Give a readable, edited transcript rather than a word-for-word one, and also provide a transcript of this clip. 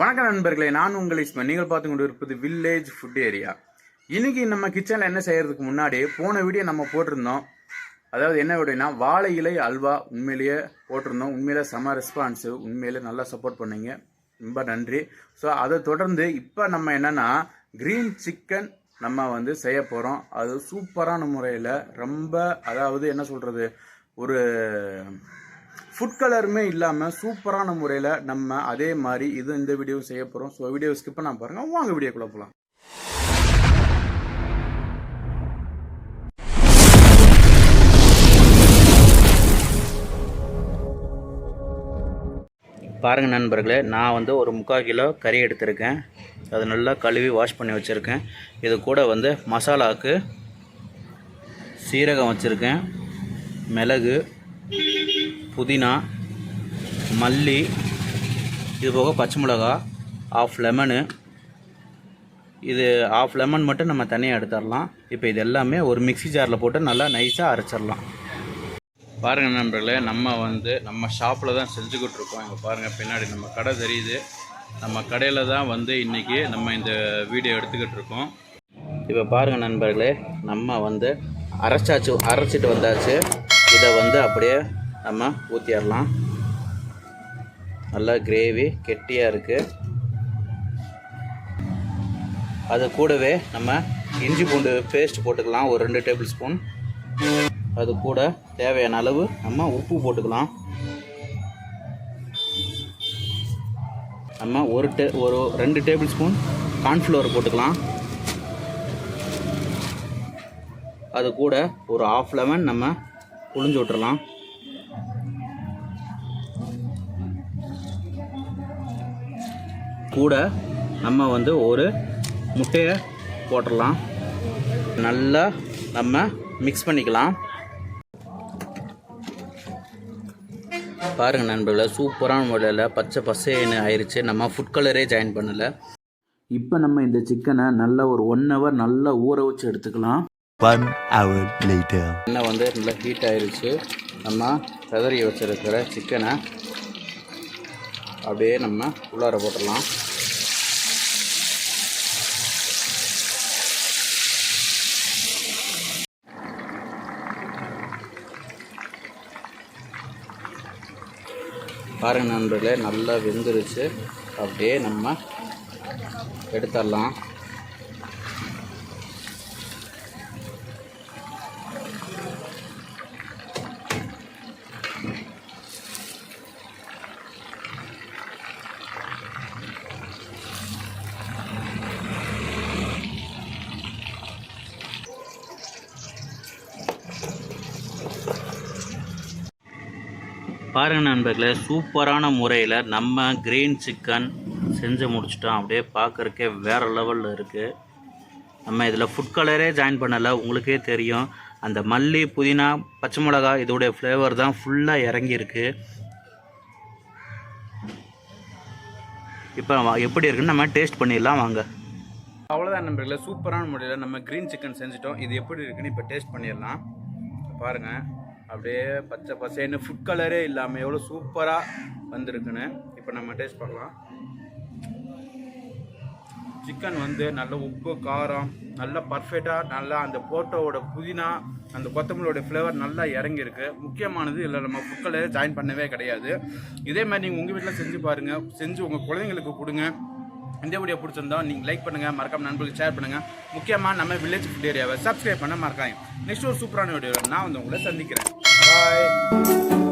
வணக்கம் நண்பர்களே, நான் உங்கள் இஸ்மன். நீங்கள் பார்த்து கொண்டு இருப்பது வில்லேஜ் ஃபுட் ஏரியா. இன்னைக்கு நம்ம கிச்சனில் என்ன செய்யறதுக்கு முன்னாடி போன வீடியோ நம்ம போட்டிருந்தோம். அதாவது என்ன வீடியோனா வாழை இலை அல்வா உண்மையிலேயே போட்டிருந்தோம். உண்மையிலே செம ரெஸ்பான்ஸு, உண்மையிலே நல்லா சப்போர்ட் பண்ணீங்க, ரொம்ப நன்றி. ஸோ அதை தொடர்ந்து இப்போ நம்ம என்னன்னா கிரீன் சிக்கன் நம்ம செய்ய போகிறோம். அது சூப்பரான முறையில் ரொம்ப, அதாவது என்ன சொல்கிறது, ஒரு ஃபுட் கலருமே இல்லாமல் சூப்பரான முறையில் நம்ம அதே மாதிரி இந்த வீடியோ செய்ய போகிறோம். ஸோ வீடியோ ஸ்கிப் பண்ணாம பாருங்கள். வாங்க வீடியோக்குள்ளே போகலாம். பாருங்கள் நண்பர்களே, நான் ஒரு 3/4 கிலோ கறி எடுத்திருக்கேன். அது நல்லா கழுவி வாஷ் பண்ணி வச்சுருக்கேன். இது கூட மசாலாவுக்கு சீரகம் வச்சுருக்கேன், மிளகு, புதினா, மல்லி, இது போக பச்சை மிளகா, ஆஃப் லெமனு. இது ஆஃப் லெமன் மட்டும் நம்ம தனியாக எடுத்துடலாம். இப்போ இது எல்லாமே ஒரு மிக்ஸி ஜாரில் போட்டு நல்லா நைஸாக அரைச்சிடலாம். பாருங்கள் நண்பர்களே, நம்ம ஷாப்பில் தான் செஞ்சுக்கிட்டு இருக்கோம். இங்கே பாருங்கள், பின்னாடி நம்ம கடை தெரியுது. நம்ம கடையில் தான் இன்றைக்கி நம்ம இந்த வீடியோ எடுத்துக்கிட்டு இருக்கோம். இப்போ பாருங்கள் நண்பர்களே, நம்ம அரைச்சிட்டு வந்தாச்சு. இதை அப்படியே நம்ம ஊற்றிடலாம். நல்லா கிரேவி கெட்டியாக இருக்குது. அது கூடவே நம்ம இஞ்சி பூண்டு பேஸ்ட் போட்டுக்கலாம், ஒரு 2 டேபிள் ஸ்பூன். அது கூட தேவையான அளவு நம்ம உப்பு போட்டுக்கலாம். நம்ம ஒரு 2 டேபிள் ஸ்பூன் கார்ன்ஃப்ளவர் போட்டுக்கலாம். அது கூட ஒரு ஆஃப் லெமன் நம்ம புழிஞ்சு விட்டுறலாம். கூட நம்ம ஒரு முட்டையை போட்டுடலாம். நல்லா நம்ம மிக்ஸ் பண்ணிக்கலாம். பாருங்கள் நண்பர்களே, சூப்பரான முறையில் பச்சை பசேன்னு ஆயிடுச்சு. நம்ம ஃபுட் கலரே ஜாயின் பண்ணலை. இப்போ நம்ம இந்த சிக்கனை நல்லா ஒரு 1 ஹவர் நல்லா ஊற வச்சு எடுத்துக்கலாம். 1 hour later. எண்ணெய் நல்லா ஹீட் ஆயிடுச்சு. நம்ம கதறி வச்சுருக்கிற சிக்கனை அப்படியே நம்ம உள்ளார போட்டுடலாம். பாருங்க நண்பர்களே, நல்லா வெந்துருச்சு. அப்படியே நம்ம எடுத்துடலாம். பாருங்கள் நண்பர்களே, சூப்பரான முறையில் நம்ம கிரீன் சிக்கன் செஞ்சு முடிச்சிட்டோம். அப்படியே பார்க்குறக்கே வேறு லெவலில் இருக்குது. நம்ம இதில் ஃபுட் கலரே ஜாயின் பண்ணலை. உங்களுக்கே தெரியும், அந்த மல்லி, புதினா, பச்சை மிளகா இதோடைய ஃப்ளேவர் தான் ஃபுல்லாக இறங்கியிருக்கு. இப்போ எப்படி இருக்குன்னு நம்ம டேஸ்ட் பண்ணிடலாம், வாங்க. அவ்வளோதான் நண்பர்களே, சூப்பரான முறையில் நம்ம க்ரீன் சிக்கன் செஞ்சிட்டோம். இது எப்படி இருக்குன்னு இப்போ டேஸ்ட் பண்ணிடலாம். பாருங்கள், அப்படியே பச்சை பசேன்னு ஃபுட் கலரே இல்லாமல் எவ்வளோ சூப்பராக வந்திருக்குன்னு இப்போ நம்ம டேஸ்ட் பண்ணலாம். சிக்கன் நல்ல உப்பு, காரம் நல்லா பர்ஃபெக்டாக, நல்லா அந்த போட்டோவோட புதினா, அந்த கொத்தமல்லியோட ஃப்ளேவர் நல்லா இறங்கியிருக்கு. முக்கியமானது இல்லை, நம்ம ஃபுட் கலரே ஜாயின் பண்ணவே கிடையாது. இதே மாதிரி நீங்கள் உங்கள் வீட்டில் செஞ்சு பாருங்கள், செஞ்சு உங்கள் குழந்தைங்களுக்கு கொடுங்க. இந்த வீடியோ பிடிச்சிருந்தா நீங்கள் லைக் பண்ணுங்கள், மறக்காம நண்பர்களுக்கு ஷேர் பண்ணுங்கள். முக்கியமாக நம்ம வில்லேஜ் ஃபுட் ஏரியாவை சப்ஸ்கிரைப் பண்ண மறக்காங்க. நெக்ஸ்ட் ஒரு சூப்பரான வீடியோவில் நான் உங்களை சந்திக்கிறேன். பாய்.